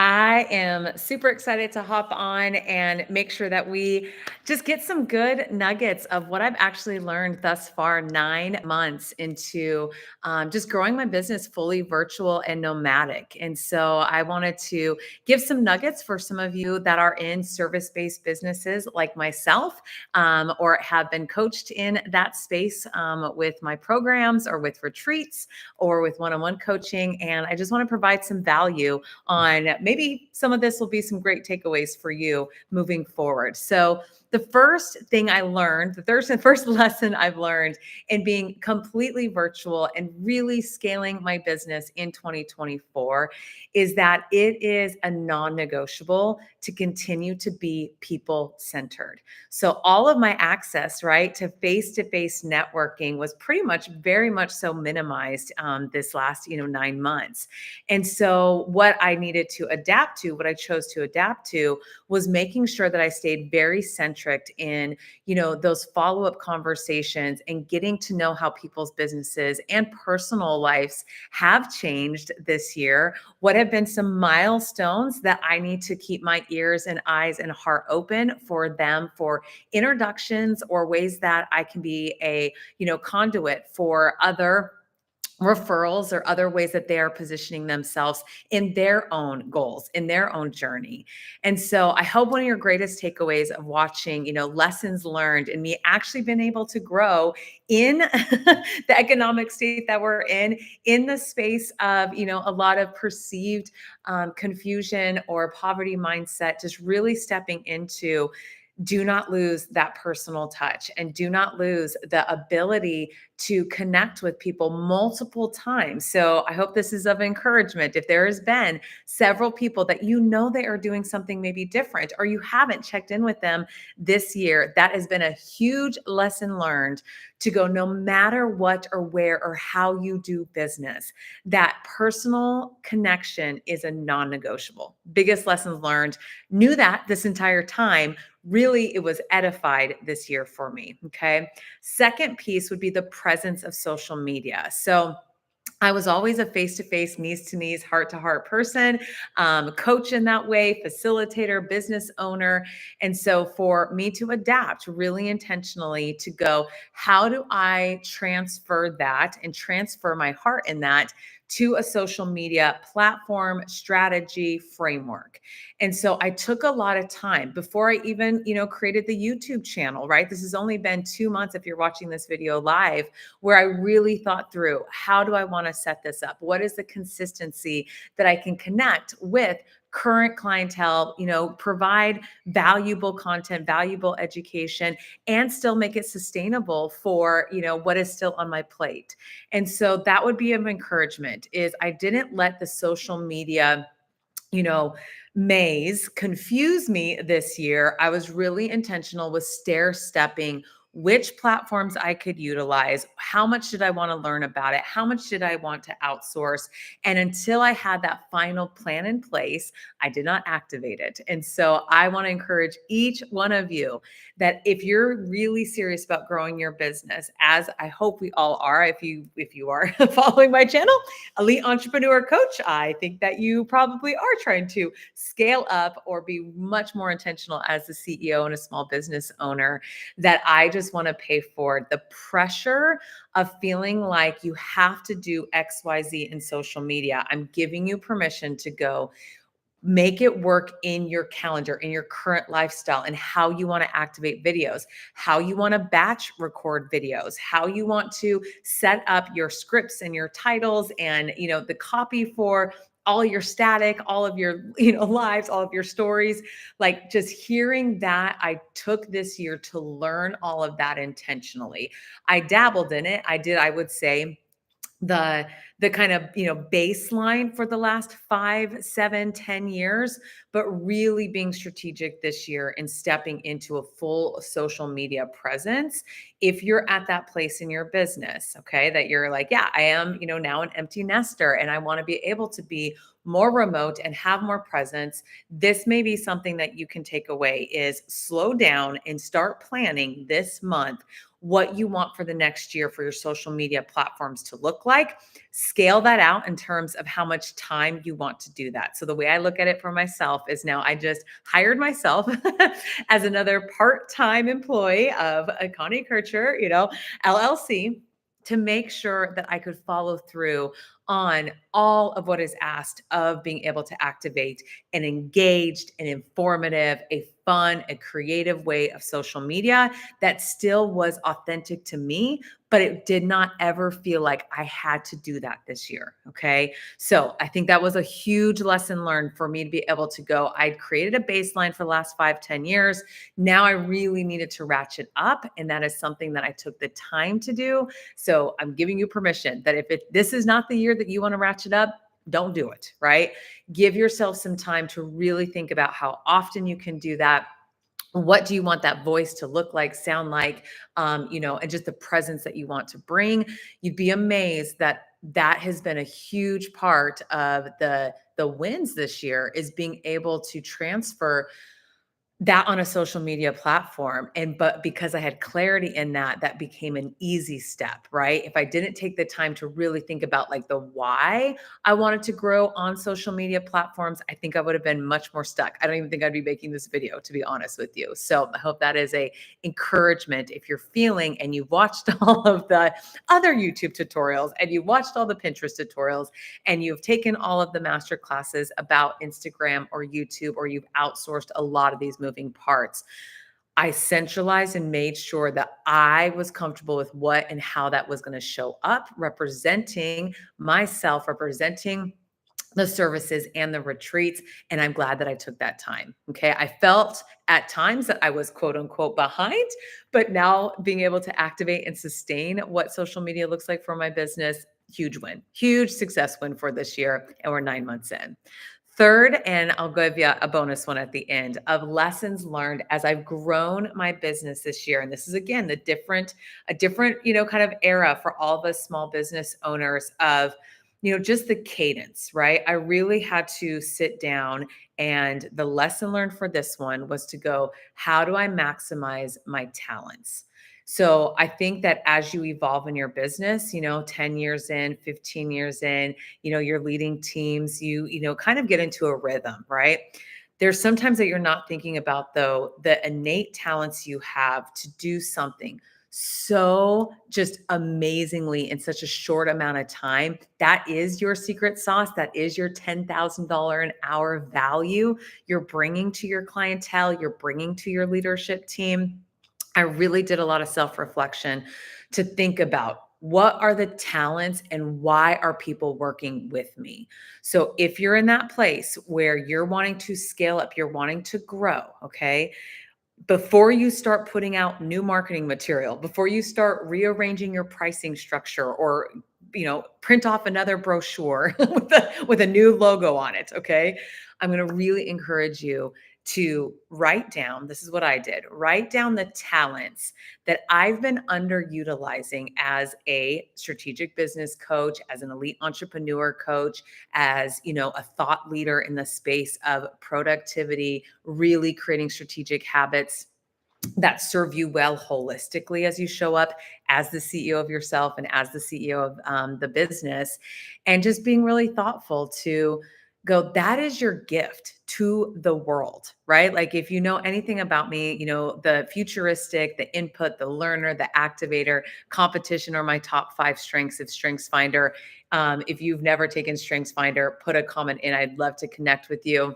I am super excited to hop on and make sure that we just get some good nuggets of what I've actually learned thus far, 9 months into just growing my business fully virtual and nomadic. And so I wanted to give some nuggets for some of you that are in service based businesses like myself, or have been coached in that space with my programs or with retreats or with one on one coaching. And I just want to provide some value on maybe some of this will be some great takeaways for you moving forward. So, the first thing I learned, the first lesson I've learned in being completely virtual and really scaling my business in 2024 is that it is a non negotiable to continue to be people centered. So, all of my access, right, to face networking was pretty much very much so minimized this last, 9 months. And so, what I needed to adapt to, what I chose to adapt to, was making sure that I stayed very centric in, those follow-up conversations and getting to know how people's businesses and personal lives have changed this year. What have been some milestones that I need to keep my ears and eyes and heart open for them for introductions or ways that I can be a, conduit for other referrals or other ways that they are positioning themselves in their own goals, in their own journey. And so I hope one of your greatest takeaways of watching, lessons learned and me actually been able to grow in the economic state that we're in the space of, a lot of perceived confusion or poverty mindset, just really stepping into do not lose that personal touch and do not lose the ability to connect with people multiple times. So I hope this is of encouragement. If there has been several people that they are doing something maybe different or you haven't checked in with them this year, that has been a huge lesson learned to go no matter what or where or how you do business. That personal connection is a non-negotiable. Biggest lessons learned. Knew that this entire time. Really, it was edified this year for me. Okay. Second piece would be the presence of social media. So, I was always a face to face, knees to knees, heart to heart person, coach in that way, facilitator, business owner. And so for me to adapt really intentionally to go, how do I transfer that and transfer my heart in that to a social media platform, strategy, framework? And so I took a lot of time before I even, created the YouTube channel, right? This has only been 2 months if you're watching this video live, where I really thought through, how do I want to set this up? What is the consistency that I can connect with current clientele, provide valuable content, valuable education, and still make it sustainable for, what is still on my plate. And so that would be of encouragement is I didn't let the social media, you know, maze confuse me this year. I was really intentional with stair stepping which platforms I could utilize, how much did I want to learn about it, how much did I want to outsource. And until I had that final plan in place, I did not activate it. And so I want to encourage each one of you that if you're really serious about growing your business, as I hope we all are, if you are following my channel, Elite Entrepreneur Coach, I think that you probably are trying to scale up or be much more intentional as a CEO and a small business owner, that I just want to pay forward the pressure of feeling like you have to do XYZ in social media. I'm giving you permission to go make it work in your calendar, in your current lifestyle, and how you want to activate videos, how you want to batch record videos, how you want to set up your scripts and your titles and, the copy for all your static, all of your, lives, all of your stories. Like just hearing that, I took this year to learn all of that intentionally. I dabbled in it. I would say the kind of baseline for the last 5, 7, 10 years, but really being strategic this year and stepping into a full social media presence. If you're at that place in your business, okay, that you're like, yeah, I am, now an empty nester and I want to be able to be more remote and have more presence, this may be something that you can take away is slow down and start planning this month. what you want for the next year for your social media platforms to look like. Scale that out in terms of how much time you want to do that. So the way I look at it for myself is now I just hired myself as another part-time employee of Connie Kircher, LLC, to make sure that I could follow through on all of what is asked of being able to activate an engaged, an informative, a fun, a creative way of social media that still was authentic to me, but it did not ever feel like I had to do that this year. Okay. So I think that was a huge lesson learned for me to be able to go. I'd created a baseline for the last 5, 10 years. Now I really needed to ratchet up. And that is something that I took the time to do. So I'm giving you permission that if this is not the year that you want to ratchet up, don't do it, right? Give yourself some time to really think about how often you can do that. What do you want that voice to look like, sound like, and just the presence that you want to bring. You'd be amazed that that has been a huge part of the wins this year, is being able to transfer that on a social media platform. But because I had clarity in that, that became an easy step, right? If I didn't take the time to really think about like the why I wanted to grow on social media platforms, I think I would have been much more stuck. I don't even think I'd be making this video, to be honest with you. So I hope that is a encouragement. If you're feeling and you've watched all of the other YouTube tutorials and you watched all the Pinterest tutorials and you've taken all of the master classes about Instagram or YouTube, or you've outsourced a lot of these moving parts, I centralized and made sure that I was comfortable with what and how that was going to show up, representing myself, representing the services and the retreats. And I'm glad that I took that time. Okay. I felt at times that I was quote unquote behind, but now being able to activate and sustain what social media looks like for my business, huge win, huge success win for this year. And we're 9 months in. Third, and I'll give you a bonus one at the end, of lessons learned as I've grown my business this year. And this is again a different, kind of era for all of us small business owners of, just the cadence, right? I really had to sit down, and the lesson learned for this one was to go, how do I maximize my talents? So I think that as you evolve in your business, 10 years in, 15 years in, you're leading teams, you kind of get into a rhythm, right? There's sometimes that you're not thinking about, though, the innate talents you have to do something so just amazingly in such a short amount of time. That is your secret sauce. That is your $10,000 an hour value you're bringing to your clientele, you're bringing to your leadership team. I really did a lot of self-reflection to think about, what are the talents and why are people working with me? So if you're in that place where you're wanting to scale up, you're wanting to grow, okay? Before you start putting out new marketing material, before you start rearranging your pricing structure, or print off another brochure with a new logo on it, okay? I'm going to really encourage you to write down, this is what I did, write down the talents that I've been underutilizing as a strategic business coach, as an elite entrepreneur coach, as, a thought leader in the space of productivity, really creating strategic habits that serve you well holistically as you show up as the CEO of yourself and as the CEO of the business, and just being really thoughtful to go, that is your gift to the world, right? Like, if you know anything about me, the futuristic, the input, the learner, the activator, competition are my top 5 strengths of StrengthsFinder. If you've never taken StrengthsFinder, put a comment in. I'd love to connect with you.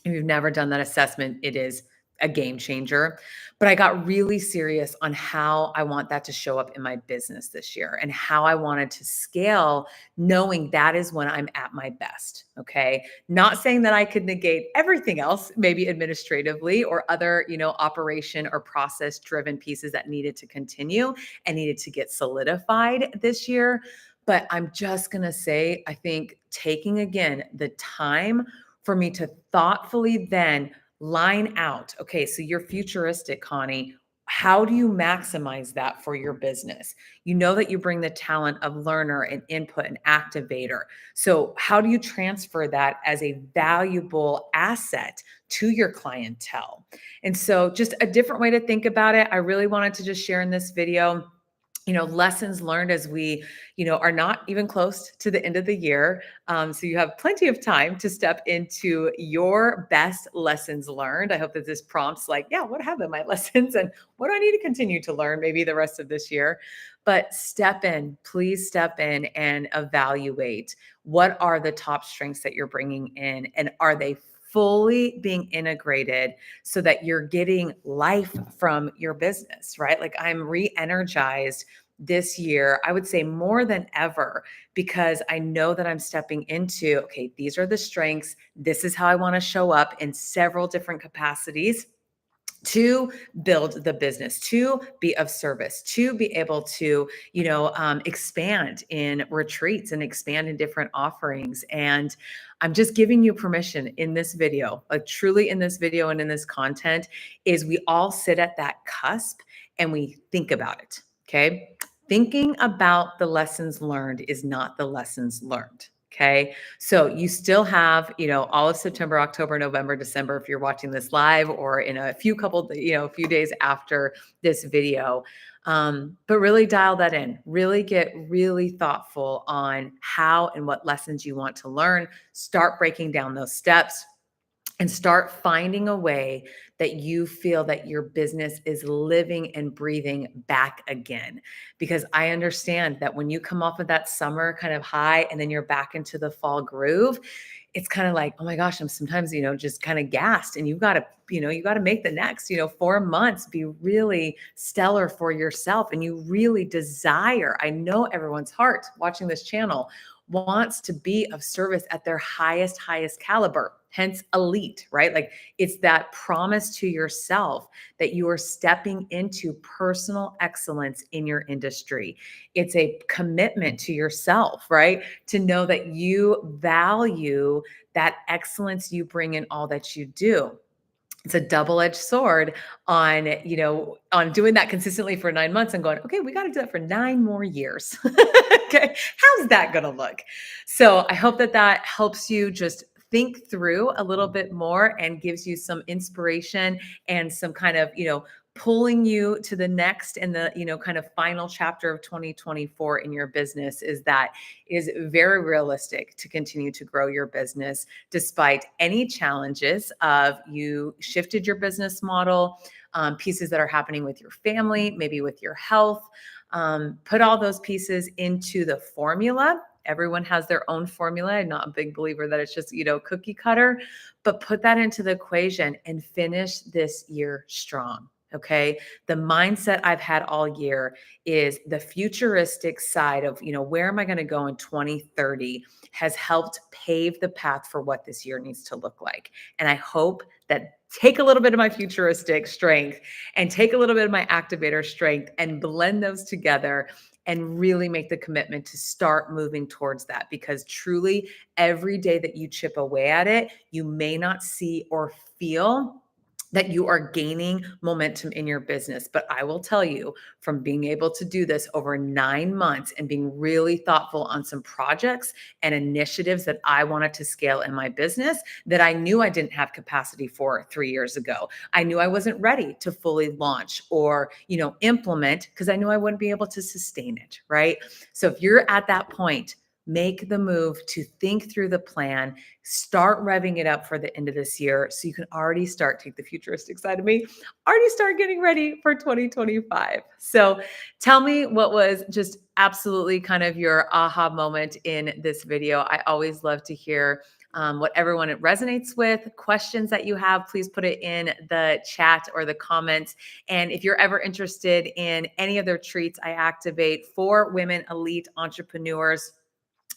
If you've never done that assessment, it is a game changer. But I got really serious on how I want that to show up in my business this year, and how I wanted to scale, knowing that is when I'm at my best. Okay. Not saying that I could negate everything else, maybe administratively or other, operation or process driven pieces that needed to continue and needed to get solidified this year. But I'm just going to say, I think taking again the time for me to thoughtfully then line out, okay, so you're futuristic, Connie. how do you maximize that for your business? You know that you bring the talent of learner and input and activator. So, how do you transfer that as a valuable asset to your clientele? And so, just a different way to think about it. I really wanted to just share in this video, lessons learned as we, are not even close to the end of the year. So you have plenty of time to step into your best lessons learned. I hope that this prompts like, yeah, what have been my lessons and what do I need to continue to learn maybe the rest of this year? But please step in and evaluate what are the top strengths that you're bringing in and are they fully being integrated so that you're getting life from your business, right? Like I'm re-energized this year, I would say more than ever, because I know that I'm stepping into, okay, these are the strengths. This is how I want to show up in several different capacities to build the business, to be of service, to be able to, expand in retreats and expand in different offerings. And I'm just giving you permission in this video, like truly in this video and in this content, is we all sit at that cusp and we think about it. Okay. Thinking about the lessons learned is not the lessons learned. Okay. So you still have, all of September, October, November, December, if you're watching this live or in a few days after this video. But really dial that in, really get really thoughtful on how and what lessons you want to learn. Start breaking down those steps and start finding a way that you feel that your business is living and breathing back again. Because I understand that when you come off of that summer kind of high and then you're back into the fall groove, it's kind of like, oh my gosh, I'm sometimes, just kind of gassed and you got to make the next, 4 months be really stellar for yourself. And you really desire, I know everyone's heart watching this channel wants to be of service at their highest caliber, hence elite, right? Like it's that promise to yourself that you are stepping into personal excellence in your industry. It's a commitment to yourself, right? To know that you value that excellence you bring in all that you do. It's a double-edged sword on doing that consistently for 9 months and going, okay, we got to do that for 9 more years. Okay. How's that going to look? So I hope that that helps you just think through a little bit more and gives you some inspiration and some kind of, pulling you to the next and the, kind of final chapter of 2024 in your business is very realistic to continue to grow your business despite any challenges of you shifted your business model, pieces that are happening with your family, maybe with your health. Put all those pieces into the formula. Everyone has their own formula. I'm not a big believer that it's just, cookie cutter, but put that into the equation and finish this year strong. Okay. The mindset I've had all year is the futuristic side of, where am I going to go in 2030 has helped pave the path for what this year needs to look like. And I hope that take a little bit of my futuristic strength and take a little bit of my activator strength and blend those together and really make the commitment to start moving towards that, because truly every day that you chip away at it, you may not see or feel that you are gaining momentum in your business. But I will tell you, from being able to do this over 9 months and being really thoughtful on some projects and initiatives that I wanted to scale in my business that I knew I didn't have capacity for 3 years ago. I knew I wasn't ready to fully launch or, implement because I knew I wouldn't be able to sustain it, right? So if you're at that point, make the move to think through the plan, start revving it up for the end of this year so you can already start, take the futuristic side of me, already start getting ready for 2025. So tell me what was just absolutely kind of your aha moment in this video. I always love to hear what everyone it resonates with, questions that you have, please put it in the chat or the comments. And if you're ever interested in any other treats I activate for women elite entrepreneurs,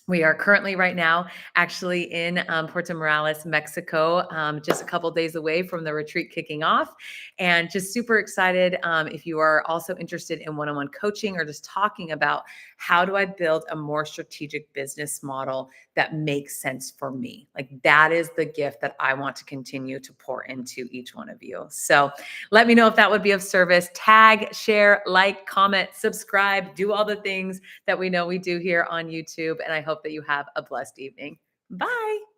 We are currently right now actually in Puerto Morales, Mexico, just a couple days away from the retreat kicking off, and just super excited. If you are also interested in one-on-one coaching or just talking about how do I build a more strategic business model that makes sense for me, like that is the gift that I want to continue to pour into each one of you. So let me know if that would be of service. Tag, share, like, comment, subscribe, do all the things that we know we do here on YouTube. And I hope that you have a blessed evening. Bye.